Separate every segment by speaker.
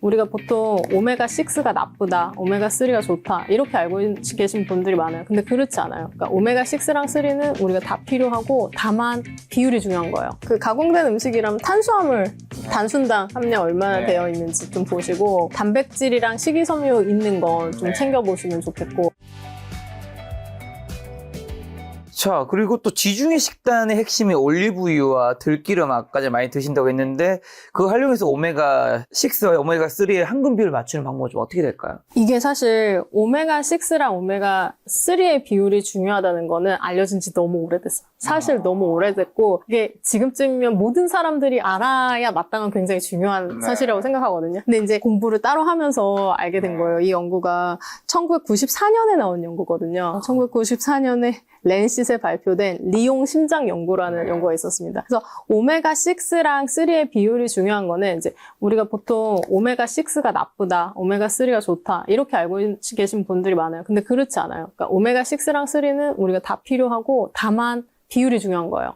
Speaker 1: 우리가 보통 오메가6가 나쁘다, 오메가3가 좋다 이렇게 알고 계신 분들이 많아요. 근데 그렇지 않아요. 그러니까 오메가6랑 3는 우리가 다 필요하고 다만 비율이 중요한 거예요. 그 가공된 음식이라면 탄수화물 단순당 함량 얼마나 되어 있는지 좀 보시고 단백질이랑 식이섬유 있는 거 좀 챙겨보시면 좋겠고.
Speaker 2: 자, 그리고 또 지중해 식단의 핵심이 올리브유와 들기름 아까 전에 많이 드신다고 했는데 그거 활용해서 오메가6와 오메가3의 황금 비율을 맞추는 방법은 좀 어떻게 될까요?
Speaker 1: 이게 사실 오메가6랑 오메가3의 비율이 중요하다는 거는 알려진 지 너무 오래됐어요. 사실 너무 오래됐고 이게 지금쯤이면 모든 사람들이 알아야 마땅한 굉장히 중요한 사실이라고 생각하거든요. 근데 이제 공부를 따로 하면서 알게 된 거예요. 이 연구가 1994년에 나온 연구거든요. 1994년에 랜싯에 발표된 리용 심장 연구라는 연구가 있었습니다. 그래서 오메가6랑 3의 비율이 중요한 거는 이제 우리가 보통 오메가6가 나쁘다, 오메가3가 좋다 이렇게 알고 계신 분들이 많아요. 근데 그렇지 않아요. 그러니까 오메가6랑 3는 우리가 다 필요하고 다만 비율이 중요한 거예요.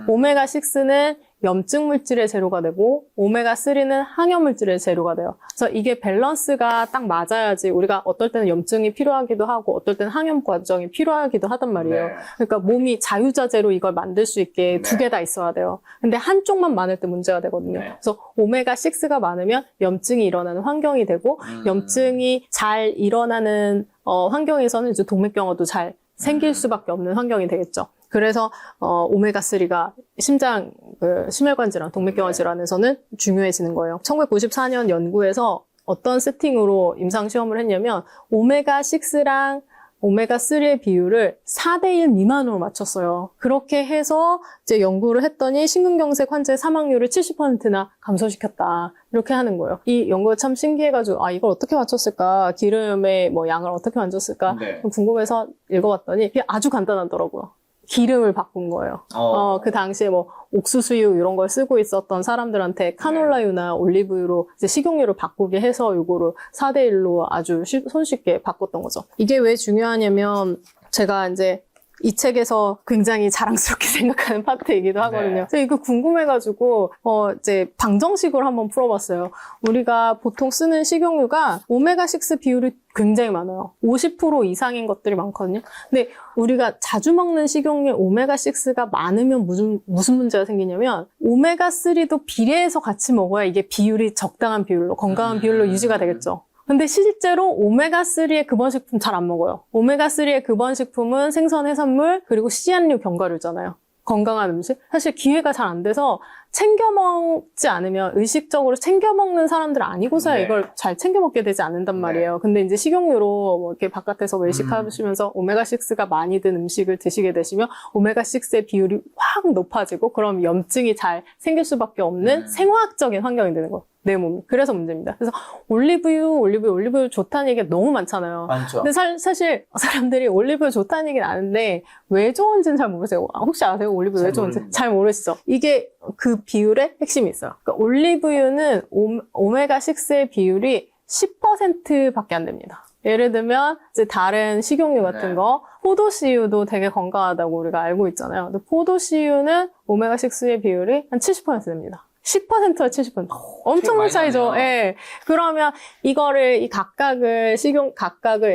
Speaker 1: 오메가6는 염증 물질의 재료가 되고 오메가3는 항염 물질의 재료가 돼요. 그래서 이게 밸런스가 딱 맞아야지 우리가 어떨 때는 염증이 필요하기도 하고 어떨 때는 항염 과정이 필요하기도 하단 말이에요. 그러니까 몸이 자유자재로 이걸 만들 수 있게 두 개 다 있어야 돼요. 근데 한쪽만 많을 때 문제가 되거든요. 그래서 오메가6가 많으면 염증이 일어나는 환경이 되고 염증이 잘 일어나는 환경에서는 이제 동맥경화도 잘 생길 수밖에 없는 환경이 되겠죠. 그래서 오메가3가 심혈관 질환, 동맥경화 질환에서는 중요해지는 거예요. 1994년 연구에서 어떤 세팅으로 임상 시험을 했냐면 오메가6랑 오메가3의 비율을 4대1 미만으로 맞췄어요. 그렇게 해서 이제 연구를 했더니 심근경색 환자의 사망률을 70%나 감소시켰다. 이렇게 하는 거예요. 이 연구가 참 신기해가지고 이걸 어떻게 맞췄을까? 기름의 양을 어떻게 만졌을까? 궁금해서 읽어봤더니 이게 아주 간단하더라고요. 기름을 바꾼 거예요. 그 당시에 옥수수유 이런 걸 쓰고 있었던 사람들한테 카놀라유나 올리브유로 이제 식용유를 바꾸게 해서 이거를 4대1로 아주 손쉽게 바꿨던 거죠. 이게 왜 중요하냐면 제가 이제 이 책에서 굉장히 자랑스럽게 생각하는 파트이기도 하거든요. 그래서 이거 궁금해가지고 이제 방정식으로 한번 풀어봤어요. 우리가 보통 쓰는 식용유가 오메가6 비율이 굉장히 많아요. 50% 이상인 것들이 많거든요. 근데 우리가 자주 먹는 식용유에 오메가6가 많으면 무슨 문제가 생기냐면 오메가3도 비례해서 같이 먹어야 이게 비율이 적당한 비율로, 건강한 비율로 유지가 되겠죠. 근데 실제로 오메가3의 근원식품 잘 안 먹어요. 오메가3의 근원식품은 생선, 해산물, 그리고 씨앗류, 견과류잖아요. 건강한 음식? 사실 기회가 잘 안 돼서 챙겨 먹지 않으면 의식적으로 챙겨 먹는 사람들 아니고서야 이걸 잘 챙겨 먹게 되지 않는단 말이에요. 근데 이제 식용유로 이렇게 바깥에서 외식하시면서 오메가6가 많이 든 음식을 드시게 되시면 오메가6의 비율이 확 높아지고 그럼 염증이 잘 생길 수밖에 없는 생화학적인 환경이 되는 거예요. 내 몸이. 그래서 문제입니다. 그래서 올리브유 좋다는 얘기가 너무 많잖아요.
Speaker 2: 많죠.
Speaker 1: 근데 사실 사람들이 올리브유 좋다는 얘기는 아는데 왜 좋은지는 잘 모르세요. 혹시 아세요? 올리브유 왜 좋은지? 잘 모르시죠? 이게 그 비율에 핵심이 있어요. 그러니까 올리브유는 오메가6의 비율이 10%밖에 안 됩니다. 예를 들면 이제 다른 식용유 같은 거 포도씨유도 되게 건강하다고 우리가 알고 있잖아요. 근데 포도씨유는 오메가6의 비율이 한 70% 됩니다. 10%와 70%. 엄청난 차이죠. 예. 그러면 이거를, 각각을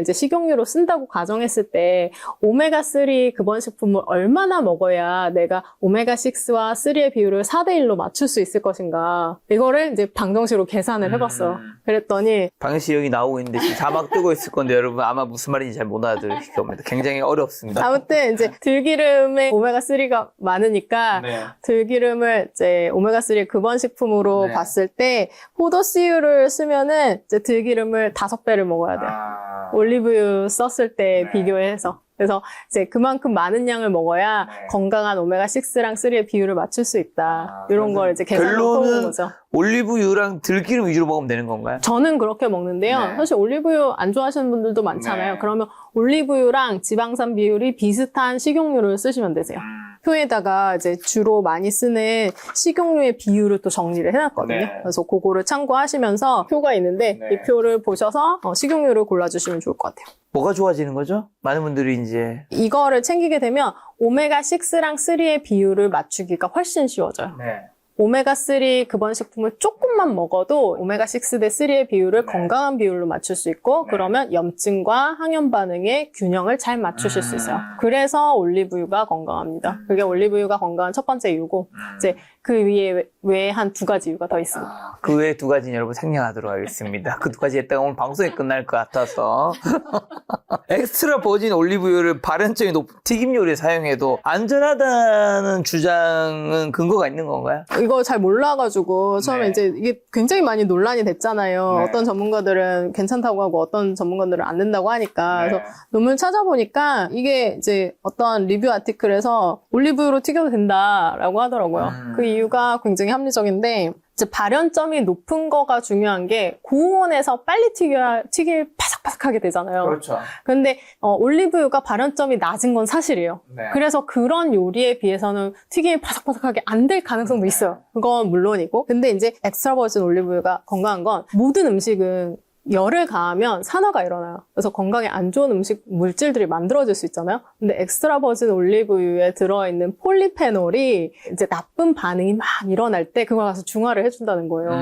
Speaker 1: 이제 식용유로 쓴다고 가정했을 때, 오메가3 근원식품을 얼마나 먹어야 내가 오메가6와 3의 비율을 4대1로 맞출 수 있을 것인가. 이거를 이제 방정식으로 계산을 해봤어요. 그랬더니.
Speaker 2: 방정식 여기 나오고 있는데 지금 자막 뜨고 있을 건데 여러분 아마 무슨 말인지 잘 못 알아들으실 겁니다. 굉장히 어렵습니다.
Speaker 1: 아무튼 이제 들기름에 오메가3가 많으니까, 들기름을 이제 오메가3 근원식품으로 봤을 때 포도씨유를 쓰면은 이제 들기름을 5배를 먹어야 돼요. 올리브유 썼을 때 비교해서. 그래서 이제 그만큼 많은 양을 먹어야 건강한 오메가6랑 3의 비율을 맞출 수 있다. 이런 걸 이제 계산으로 해보는 거죠.
Speaker 2: 올리브유랑 들기름 위주로 먹으면 되는 건가요?
Speaker 1: 저는 그렇게 먹는데요. 사실 올리브유 안 좋아하시는 분들도 많잖아요. 그러면 올리브유랑 지방산 비율이 비슷한 식용유를 쓰시면 되세요. 표에다가 이제 주로 많이 쓰는 식용유의 비율을 또 정리를 해놨거든요. 그래서 그거를 참고하시면서 표가 있는데 이 표를 보셔서 식용유를 골라주시면 좋을 것 같아요.
Speaker 2: 뭐가 좋아지는 거죠? 많은 분들이 이제
Speaker 1: 이거를 챙기게 되면 오메가6랑 3의 비율을 맞추기가 훨씬 쉬워져요. 오메가3 급원식품을 조금만 먹어도 오메가6 대 3의 비율을 건강한 비율로 맞출 수 있고 그러면 염증과 항염 반응의 균형을 잘 맞추실 수 있어요. 그래서 올리브유가 건강합니다. 그게 올리브유가 건강한 첫 번째 이유고 이제 그 외에 한 2가지 이유가 더 있습니다.
Speaker 2: 그 외에 2가지는 여러분 생략하도록 하겠습니다. 그 2가지 했다가 오늘 방송이 끝날 것 같아서. 엑스트라 버진 올리브유를 발연점이 높은 튀김 요리에 사용해도 안전하다는 주장은 근거가 있는 건가요?
Speaker 1: 이거 잘 몰라가지고 처음에
Speaker 2: 네.
Speaker 1: 이제 이게 굉장히 많이 논란이 됐잖아요.
Speaker 2: 네.
Speaker 1: 어떤 전문가들은 괜찮다고 하고 어떤 전문가들은 안 된다고 하니까.
Speaker 2: 네.
Speaker 1: 그래서 논문 찾아보니까 이게 이제 어떤 리뷰 아티클에서 올리브유로 튀겨도 된다라고 하더라고요. 그 이유가 굉장히 합리적인데 이제 발연점이 높은 거가 중요한 게 고온에서 빨리 튀겨야 튀길 바삭바삭하게 되잖아요.
Speaker 2: 그렇죠.
Speaker 1: 근데 올리브유가 발연점이 낮은 건 사실이에요.
Speaker 2: 네.
Speaker 1: 그래서 그런 요리에 비해서는 튀김이 바삭바삭하게 안 될 가능성도 있어요. 그건 물론이고. 근데 이제 엑스트라 버진 올리브유가 건강한 건 모든 음식은 열을 가하면 산화가 일어나요. 그래서 건강에 안 좋은 음식 물질들이 만들어질 수 있잖아요. 근데 엑스트라 버진 올리브유에 들어있는 폴리페놀이 이제 나쁜 반응이 막 일어날 때 그걸 가서 중화를 해준다는 거예요.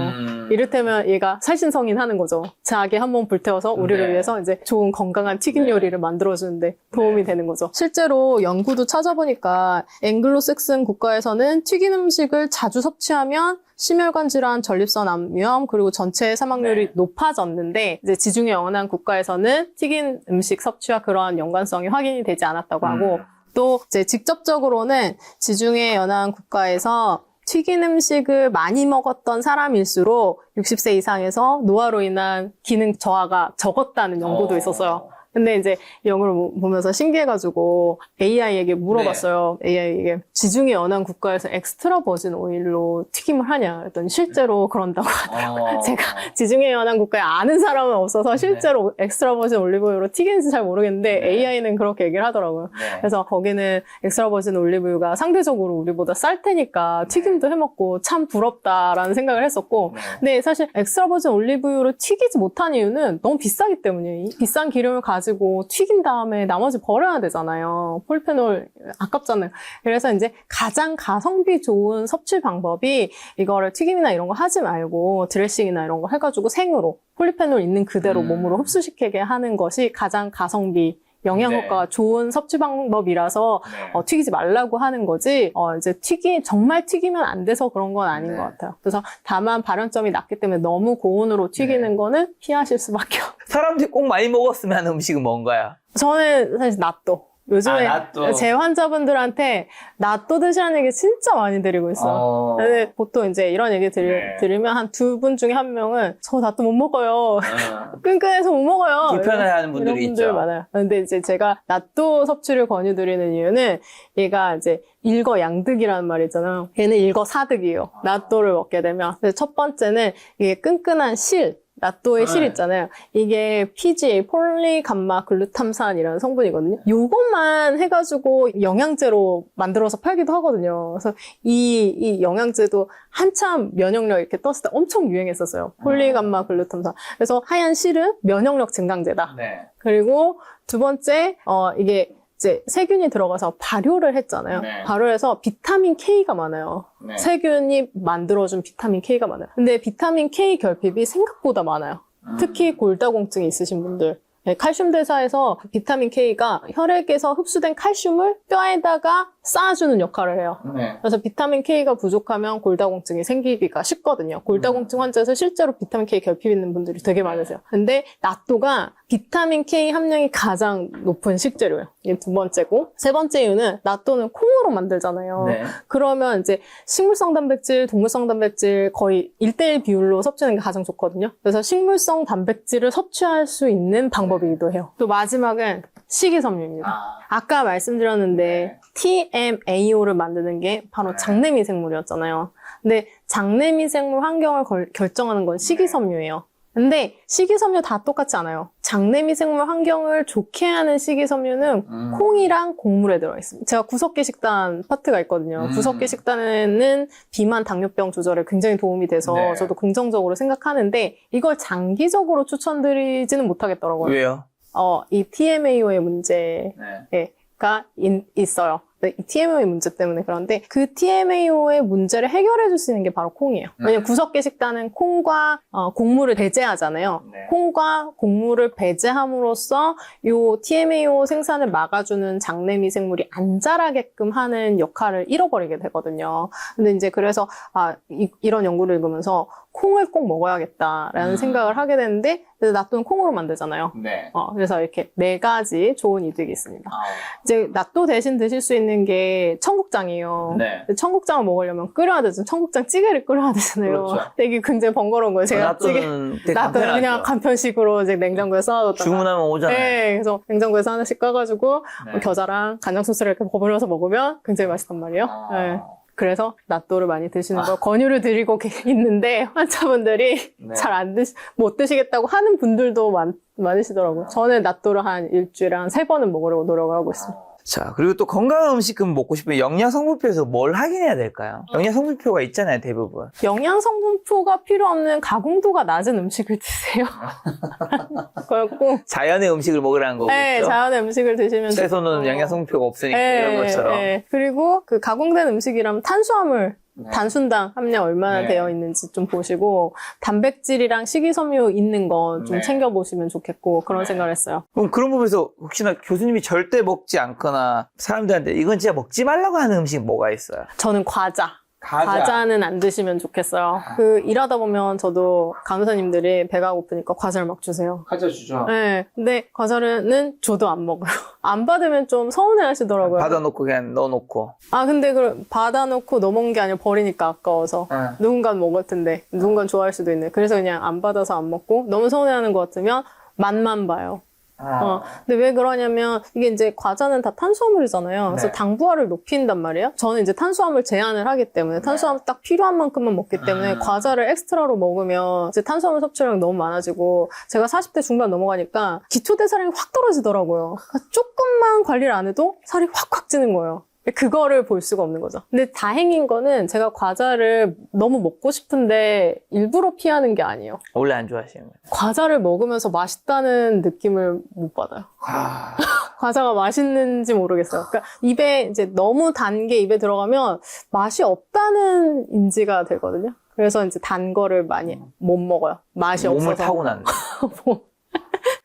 Speaker 1: 이를테면 얘가 살신성인 하는 거죠. 자기 한몸 불태워서 우리를
Speaker 2: 네.
Speaker 1: 위해서 이제 좋은 건강한 튀김 요리를 만들어주는데 도움이 되는 거죠. 실제로 연구도 찾아보니까 앵글로색슨 국가에서는 튀긴 음식을 자주 섭취하면 심혈관 질환, 전립선 암염, 그리고 전체 사망률이 높아졌는데 이제 지중해 연안 국가에서는 튀긴 음식 섭취와 그러한 연관성이 확인이 되지 않았다고 하고 또 이제 직접적으로는 지중해 연안 국가에서 튀긴 음식을 많이 먹었던 사람일수록 60세 이상에서 노화로 인한 기능 저하가 적었다는 연구도 있었어요. 근데 이제 이 연구를 보면서 신기해가지고 AI에게 물어봤어요. AI에게 지중해 연안 국가에서 엑스트라 버진 오일로 튀김을 하냐 그랬더니 실제로 그런다고 하더라고요. 제가 지중해 연안 국가에 아는 사람은 없어서 실제로 엑스트라 버진 올리브유로 튀기는지 잘 모르겠는데 AI는 그렇게 얘기를 하더라고요. 그래서 거기는 엑스트라 버진 올리브유가 상대적으로 우리보다 쌀 테니까 튀김도 해먹고 참 부럽다라는 생각을 했었고 근데 사실 엑스트라 버진 올리브유로 튀기지 못한 이유는 너무 비싸기 때문이에요. 이 비싼 기름을 가지고 튀긴 다음에 나머지 버려야 되잖아요. 폴리페놀 아깝잖아요. 그래서 이제 가장 가성비 좋은 섭취 방법이 이거를 튀김이나 이런 거 하지 말고 드레싱이나 이런 거 해가지고 생으로 폴리페놀 있는 그대로 몸으로 흡수시키게 하는 것이 가장 가성비 영양 효과가 좋은 섭취 방법이라서 튀기지 말라고 하는 거지 이제 정말 튀기면 안 돼서 그런 건 아닌 것 같아요. 그래서 다만 발연점이 낮기 때문에 너무 고온으로 튀기는 거는 피하실 수밖에 없어요.
Speaker 2: 사람들이 꼭 많이 먹었으면 하는 음식은 뭔가요?
Speaker 1: 저는 사실 낫또. 요즘에
Speaker 2: 낫또.
Speaker 1: 제 환자분들한테 낫또 드시라는 얘기 진짜 많이 드리고 있어요. 근데 보통 이제 이런 얘기 들으면 한 2분 중에 1명은 저 낫또 못 먹어요. 끈끈해서 못 먹어요.
Speaker 2: 불편해하는 분들이
Speaker 1: 이런 분들
Speaker 2: 있죠.
Speaker 1: 많아요. 근데 이제 제가 낫또 섭취를 권유드리는 이유는 얘가 이제 일거양득이라는 말이 있잖아요. 얘는 일거사득이에요. 낫또를 먹게 되면. 그래서 첫 번째는 이게 끈끈한 실. 낫또의 실 있잖아요. 이게 PGA, 폴리감마 글루탐산이라는 성분이거든요. 요것만 해가지고 영양제로 만들어서 팔기도 하거든요. 그래서 이 영양제도 한참 면역력 이렇게 떴을 때 엄청 유행했었어요. 폴리감마 글루탐산. 그래서 하얀 실은 면역력 증강제다. 그리고 두 번째, 이게 이제 세균이 들어가서 발효를 했잖아요. 발효해서 비타민 K가 많아요. 세균이 만들어준 비타민 K가 많아요. 근데 비타민 K 결핍이 생각보다 많아요. 특히 골다공증이 있으신 분들. 칼슘 대사에서 비타민 K가 혈액에서 흡수된 칼슘을 뼈에다가 쌓아주는 역할을 해요. 그래서 비타민 K가 부족하면 골다공증이 생기기가 쉽거든요. 골다공증 환자에서 실제로 비타민 K 결핍 있는 분들이 되게 많으세요. 근데 낫또가 비타민 K 함량이 가장 높은 식재료예요. 이게 두 번째고, 세 번째 이유는 낫또는 콩으로 만들잖아요. 그러면 이제 식물성 단백질, 동물성 단백질 거의 1:1 비율로 섭취하는 게 가장 좋거든요. 그래서 식물성 단백질을 섭취할 수 있는 방법이기도 해요. 또 마지막은 식이섬유입니다. 아까 말씀드렸는데 TMAO를 만드는 게 바로 장내미생물이었잖아요. 근데 장내미생물 환경을 결정하는 건 식이섬유예요. 근데 식이섬유 다 똑같지 않아요. 장내미생물 환경을 좋게 하는 식이섬유는 콩이랑 곡물에 들어있습니다. 제가 구석기 식단 파트가 있거든요. 구석기 식단에는 비만, 당뇨병 조절에 굉장히 도움이 돼서 저도 긍정적으로 생각하는데 이걸 장기적으로 추천드리지는 못하겠더라고요.
Speaker 2: 왜요?
Speaker 1: 이 TMAO의 문제가 있어요. 이 TMAO 문제 때문에 그런데 그 TMAO의 문제를 해결해 줄 수 있는 게 바로 콩이에요. 왜냐면 구석기 식단은 콩과 곡물을 배제하잖아요.
Speaker 2: 네.
Speaker 1: 콩과 곡물을 배제함으로써 요 TMAO 생산을 막아주는 장내 미생물이 안 자라게끔 하는 역할을 잃어버리게 되거든요. 근데 이제 그래서 이런 연구를 읽으면서 콩을 꼭 먹어야겠다라는 생각을 하게 되는데 낫또는 콩으로 만들잖아요.
Speaker 2: 네.
Speaker 1: 그래서 이렇게 4가지 좋은 이득이 있습니다. 이제 낫또 대신 드실 수 있는 게 청국장이에요.
Speaker 2: 네.
Speaker 1: 근데 청국장을 먹으려면 끓여야 되죠. 청국장 찌개를 끓여야 되잖아요.
Speaker 2: 그렇죠.
Speaker 1: 근데 이게 굉장히 번거로운 거예요. 제가
Speaker 2: 낫또는 되게
Speaker 1: 낫또는 그냥
Speaker 2: 간편하죠.
Speaker 1: 간편식으로 이제 냉장고에 쌓아뒀다가
Speaker 2: 주문하면 오잖아요.
Speaker 1: 네, 그래서 냉장고에서 하나씩 까가지고
Speaker 2: 네.
Speaker 1: 겨자랑 간장 소스를 이렇게 버무려서 먹으면 굉장히 맛있단 말이에요. 네. 그래서 낫또를 많이 드시는 걸 권유를 드리고 있는데 환자분들이
Speaker 2: 네.
Speaker 1: 잘 못 드시겠다고 하는 분들도 많으시더라고요. 저는 낫또를 한 일주일에 한 3번은 먹으려고 노력을 하고 있습니다.
Speaker 2: 자, 그리고 또 건강한 음식은 먹고 싶으면 영양성분표에서 뭘 확인해야 될까요? 영양성분표가 있잖아요, 대부분.
Speaker 1: 영양성분표가 필요 없는 가공도가 낮은 음식을 드세요. 그렇고
Speaker 2: 자연의 음식을 먹으라는 거겠죠?
Speaker 1: 네, 자연의 음식을 드시면
Speaker 2: 채소는 영양성분표가 없으니까 이런 것처럼.
Speaker 1: 네. 그리고 그 가공된 음식이라면 탄수화물 단순당 함량 얼마나
Speaker 2: 네.
Speaker 1: 되어 있는지 좀 보시고 단백질이랑 식이섬유 있는 거 좀
Speaker 2: 네.
Speaker 1: 챙겨보시면 좋겠고 그런
Speaker 2: 네.
Speaker 1: 생각을 했어요.
Speaker 2: 그럼 그런 부분에서 혹시나 교수님이 절대 먹지 않거나 사람들한테 이건 진짜 먹지 말라고 하는 음식 뭐가 있어요?
Speaker 1: 저는 과자는 안 드시면 좋겠어요. 일하다 보면 저도 간호사님들이 배가 고프니까 과자를 막 주세요.
Speaker 2: 과자 주죠.
Speaker 1: 네. 근데 과자는 저도 안 먹어요. 안 받으면 좀 서운해 하시더라고요.
Speaker 2: 받아놓고 그냥 넣어놓고.
Speaker 1: 근데 받아놓고 넣어먹는 게 아니라 버리니까 아까워서. 누군가는 먹을 텐데, 누군가는 좋아할 수도 있네. 그래서 그냥 안 받아서 안 먹고, 너무 서운해하는 것 같으면 맛만 봐요. 근데 왜 그러냐면, 이게 이제 과자는 다 탄수화물이잖아요. 그래서
Speaker 2: 네.
Speaker 1: 당부화를 높인단 말이에요. 저는 이제 탄수화물 제한을 하기 때문에, 탄수화물 딱 필요한 만큼만 먹기 때문에, 과자를 엑스트라로 먹으면, 이제 탄수화물 섭취량이 너무 많아지고, 제가 40대 중반 넘어가니까, 기초대사량이 확 떨어지더라고요. 그러니까 조금만 관리를 안 해도 살이 확확 찌는 거예요. 그거를 볼 수가 없는 거죠. 근데 다행인 거는 제가 과자를 너무 먹고 싶은데 일부러 피하는 게 아니에요.
Speaker 2: 원래 안 좋아하시는 거예요?
Speaker 1: 과자를 먹으면서 맛있다는 느낌을 못 받아요. 과자가 맛있는지 모르겠어요. 그러니까 입에 이제 너무 단 게 입에 들어가면 맛이 없다는 인지가 되거든요. 그래서 이제 단 거를 많이 못 먹어요. 맛이
Speaker 2: 몸을
Speaker 1: 없어서.
Speaker 2: 타고났네.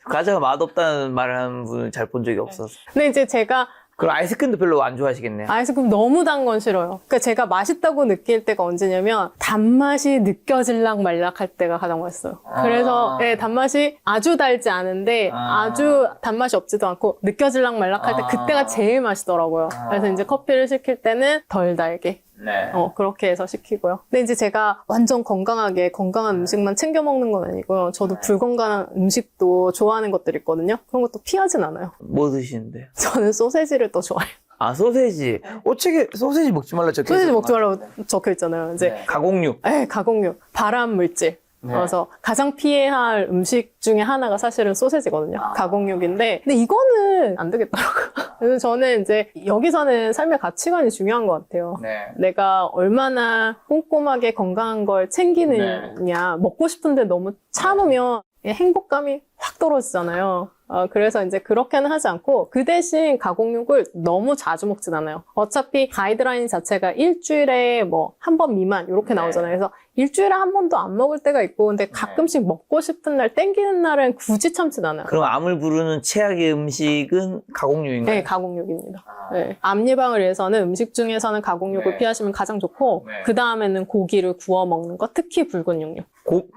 Speaker 2: 과자가 맛없다는 말을 하는 분을 잘 본 적이 없어서.
Speaker 1: 근데 이제 제가
Speaker 2: 그럼 아이스크림도 별로 안 좋아하시겠네요.
Speaker 1: 아이스크림 너무 단 건 싫어요. 그러니까 제가 맛있다고 느낄 때가 언제냐면 단맛이 느껴질락 말락 할 때가 가장 맛있어요. 그래서 네, 단맛이 아주 달지 않은데 아주 단맛이 없지도 않고 느껴질락 말락 할 때 그때가 제일 맛있더라고요. 그래서 이제 커피를 시킬 때는 덜 달게.
Speaker 2: 네.
Speaker 1: 그렇게 해서 시키고요. 근데 이제 제가 완전 건강하게 건강한 음식만 챙겨 먹는 건 아니고요. 저도 불건강한 음식도 좋아하는 것들이 있거든요. 그런 것도 피하진 않아요.
Speaker 2: 뭐 드시는데요?
Speaker 1: 저는 소세지를 더 좋아해요.
Speaker 2: 소세지. 책에 소세지 먹지 말라 적혀
Speaker 1: 소세지
Speaker 2: 있었구나.
Speaker 1: 먹지 말라고 적혀 있잖아요. 이제
Speaker 2: 가공육.
Speaker 1: 가공육, 발암 물질. 그래서 가장 피해야 할 음식 중에 하나가 사실은 소세지거든요. 가공육인데, 근데 이거는 안 되겠더라고요. 그래서 저는 이제 여기서는 삶의 가치관이 중요한 것 같아요.
Speaker 2: 네.
Speaker 1: 내가 얼마나 꼼꼼하게 건강한 걸 챙기느냐, 먹고 싶은데 너무 참으면 행복감이 확 떨어지잖아요. 그래서 이제 그렇게는 하지 않고 그 대신 가공육을 너무 자주 먹진 않아요. 어차피 가이드라인 자체가 일주일에 뭐 한 번 미만 이렇게 나오잖아요. 그래서 일주일에 한 번도 안 먹을 때가 있고 근데 가끔씩 먹고 싶은 날 땡기는 날은 굳이 참진 않아요.
Speaker 2: 그럼 암을 부르는 최악의 음식은 가공육인가요?
Speaker 1: 네, 가공육입니다. 네. 암 예방을 위해서는 음식 중에서는 가공육을 피하시면 가장 좋고 그 다음에는 고기를 구워 먹는 거, 특히 붉은 육류.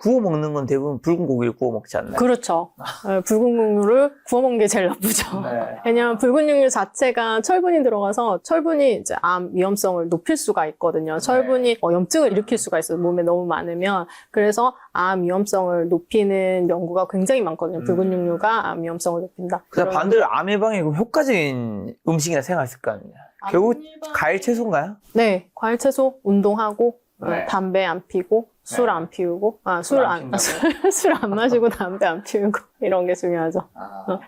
Speaker 2: 구워 먹는 건 대부분 붉은 고기를 구워 먹지 않나요?
Speaker 1: 그렇죠. 붉은 육류를 구워 먹는 게 제일 나쁘죠. 왜냐하면 붉은 육류 자체가 철분이 들어가서 철분이 이제 암 위험성을 높일 수가 있거든요. 철분이 염증을 일으킬 수가 있어요. 몸에 너무 많으면. 그래서 암 위험성을 높이는 연구가 굉장히 많거든요. 붉은 육류가 암 위험성을 높인다.
Speaker 2: 그래서 반대로 암 예방에 효과적인 음식이나 생각했을 거 아니에요? 결국 과일 채소인가요?
Speaker 1: 네. 과일 채소, 운동하고,
Speaker 2: 네.
Speaker 1: 담배 안 피고, 술 안 피우고, 술 안 마시고 담배 안 피우고, 이런 게 중요하죠.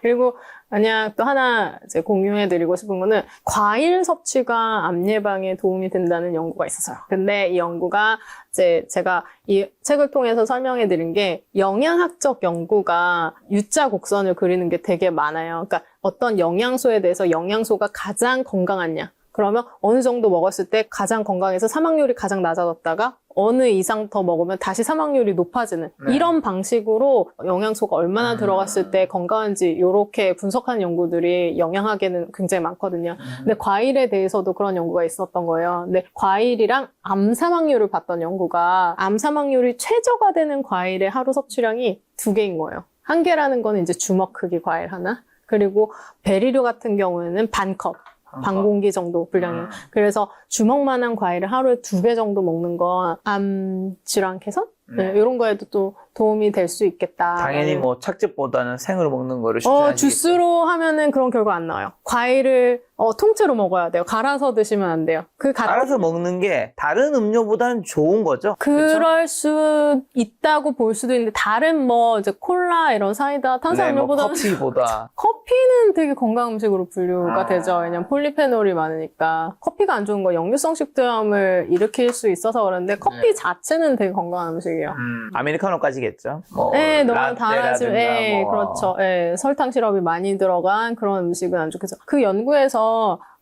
Speaker 1: 그리고 만약 또 하나 이제 공유해드리고 싶은 거는 과일 섭취가 암 예방에 도움이 된다는 연구가 있었어요. 근데 이 연구가 이제 제가 이 책을 통해서 설명해드린 게 영양학적 연구가 U자 곡선을 그리는 게 되게 많아요. 그러니까 어떤 영양소에 대해서 영양소가 가장 건강하냐. 그러면 어느 정도 먹었을 때 가장 건강해서 사망률이 가장 낮아졌다가 어느 이상 더 먹으면 다시 사망률이 높아지는
Speaker 2: 네.
Speaker 1: 이런 방식으로 영양소가 얼마나 들어갔을 때 건강한지 이렇게 분석하는 연구들이 영양학에는 굉장히 많거든요. 근데 과일에 대해서도 그런 연구가 있었던 거예요. 근데 과일이랑 암 사망률을 봤던 연구가 암 사망률이 최저가 되는 과일의 하루 섭취량이 2개인 거예요. 1개라는 거는 이제 주먹 크기 과일 하나, 그리고 베리류 같은 경우에는 반컵. 반공기 정도 분량이에요. 그래서 주먹만한 과일을 하루에 2개 정도 먹는 건 암 질환 개선? 네, 이런 거에도 또 도움이 될 수 있겠다.
Speaker 2: 당연히 뭐 착즙보다는 생으로 먹는 거를 추천하시겠죠.
Speaker 1: 주스로 하면은 그런 결과 안 나와요. 과일을 통째로 먹어야 돼요. 갈아서 드시면 안 돼요.
Speaker 2: 갈아서 먹는 게 다른 음료보다는 좋은 거죠?
Speaker 1: 그럴 수 있다고 볼 수도 있는데 다른 뭐 이제 콜라 이런 사이다 탄산음료보다
Speaker 2: 뭐 커피보다
Speaker 1: 커피는 되게 건강 음식으로 분류가 되죠. 왜냐면 폴리페놀이 많으니까. 커피가 안 좋은 거 역류성 식도염을 일으킬 수 있어서 그런데 커피 자체는 되게 건강한 음식이에요.
Speaker 2: 아메리카노까지겠죠. 뭐
Speaker 1: 네, 너무 달아지면,
Speaker 2: 라떼라든가 뭐.
Speaker 1: 그렇죠. 설탕 시럽이 많이 들어간 그런 음식은 안 좋겠죠. 그 연구에서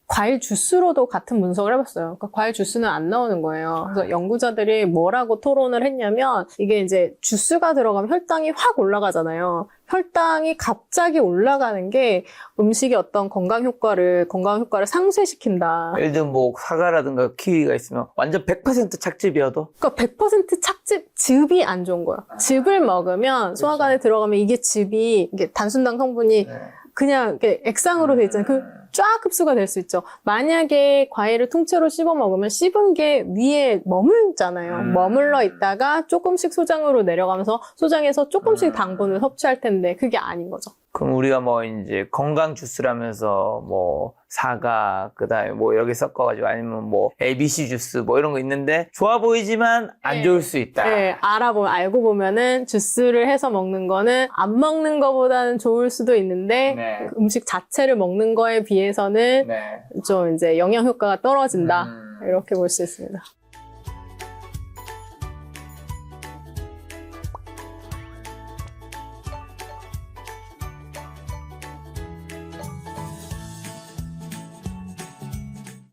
Speaker 1: 과일 주스로도 같은 분석을 해봤어요. 그러니까 과일 주스는 안 나오는 거예요. 그래서 연구자들이 뭐라고 토론을 했냐면 이게 이제 주스가 들어가면 혈당이 확 올라가잖아요. 혈당이 갑자기 올라가는 게 음식의 어떤 건강 효과를 상쇄시킨다.
Speaker 2: 예를 들면 뭐 사과라든가 키위가 있으면 완전 100% 착즙이어도
Speaker 1: 그러니까 100% 즙이 안 좋은 거예요. 즙을 먹으면 소화관에 들어가면 이게 단순당 성분이 그냥 이렇게 액상으로 돼 있잖아요. 쫙 흡수가 될 수 있죠. 만약에 과일을 통째로 씹어 먹으면 씹은 게 위에 머물잖아요. 머물러 있다가 조금씩 소장으로 내려가면서 소장에서 조금씩 당분을 섭취할 텐데 그게 아닌 거죠.
Speaker 2: 그럼 우리가 뭐 이제 건강 주스라면서 뭐 사과 그다음에 뭐 여러 개 섞어가지고 아니면 뭐 ABC 주스 뭐 이런 거 있는데 좋아 보이지만 안 좋을 수 있다.
Speaker 1: 네, 알고 보면은 주스를 해서 먹는 거는 안 먹는 거보다는 좋을 수도 있는데
Speaker 2: 네.
Speaker 1: 음식 자체를 먹는 거에 비해서는 좀 이제 영양 효과가 떨어진다. 이렇게 볼 수 있습니다.